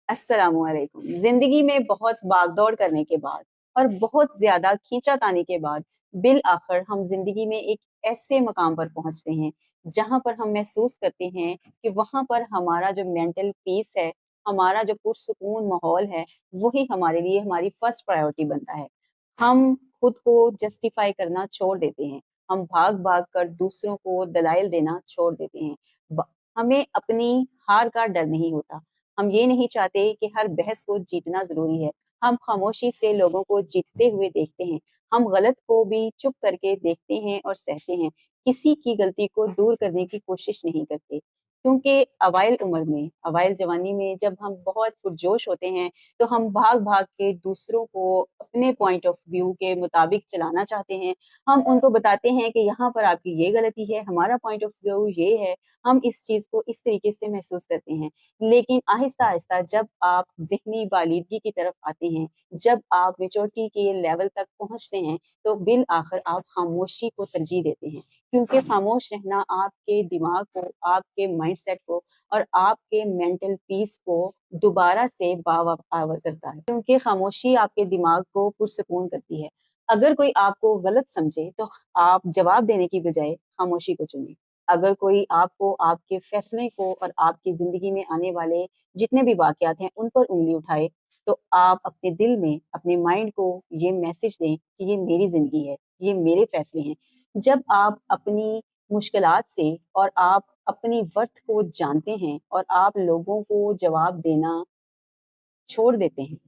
अस्सलामुअलैकुम। ज़िंदगी में बहुत भाग-दौड़ करने के बाद और बहुत ज़्यादा खींचातानी के बाद बिल आखिर हम ज़िंदगी में एक ऐसे मकाम पर पहुँचते हैं, जहाँ पर हम महसूस करते हैं कि वहाँ पर हमारा जो मेंटल पीस है, हमारा जो पुरसुकून माहौल है, वही हमारे लिए हमारी फर्स्ट प्रायोरिटी बनता है। हम खुद को जस्टिफ़ाई करना छोड़ देते हैं। हम भाग-भाग कर दूसरों को दलाइल देना छोड़ देते हैं। ब हमें अपनी हार का डर नहीं होता। हम ये नहीं चाहते कि हर बहस को जीतना ज़रूरी है। हम खामोशी से लोगों को जीतते हुए देखते हैं। हम गलत को भी चुप करके देखते हैं और सहते हैं। किसी की गलती को दूर करने की कोशिश नहीं करते। क्योंकि अवाइल उम्र में, अवाइल जवानी में जब हम बहुत पुरजोश होते हैं, तो हम भाग-भाग के दूसरों को अपने पॉइंट ऑफ व्यू के मुताबिक चलाना चाहते हैं। हम उनको बताते हैं कि यहाँ पर आपकी ये गलती है, हमारा पॉइंट ऑफ व्यू ये है। हम इस चीज़ को इस तरीके से महसूस करते हैं। लेकिन आहिस्ता-आहिस्ता जब आप ज़हनी बालिदगी की तरफ आते हैं, जब आप मैच्योरिटी के लेवल तक पहुँचते हैं, तो बिल आखिर आप खामोशी को तरजीह देते हैं। क्योंकि खामोश रहना आपके दिमाग को, आपके माइंडसेट को और आपके मेंटल पीस को दोबारा से बावफ़ावर करता है। क्योंकि खामोशी आपके दिमाग को पुरसुकून करती है। अगर कोई आपको गलत समझे, तो आप जवाब देने की बजाय खामोशी को चुनें। अगर कोई आपको, आपके फैसले को और आपकी ज़िंदगी में आने वाले जितने भी वाक़यात हैं, उन पर उँगली उठाए, तो आप अपने दिल में, अपने माइंड को ये मैसेज दें कि ये मेरी ज़िंदगी है, ये मेरे फैसले हैं। जब आप अपनी मुश्किलात से और आप अपनी वर्थ को जानते हैं और आप लोगों को जवाब देना छोड़ देते हैं,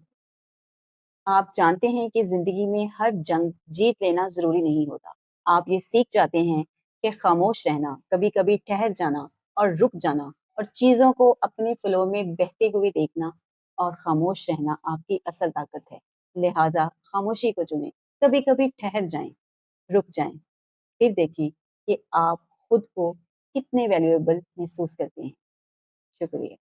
आप जानते हैं कि ज़िंदगी में हर जंग जीत लेना ज़रूरी नहीं होता। आप ये सीख जाते हैं कि खामोश रहना, कभी-कभी ठहर जाना और रुक जाना और चीज़ों को अपने फ़्लो में बहते हुए देखना और खामोश रहना आपकी असल ताकत है। लिहाज़ा खामोशी को चुनें। कभी-कभी ठहर जाएँ, रुक जाएँ, फिर देखें कि आप खुद को कितने वैल्यूएबल महसूस करते हैं। शुक्रिया।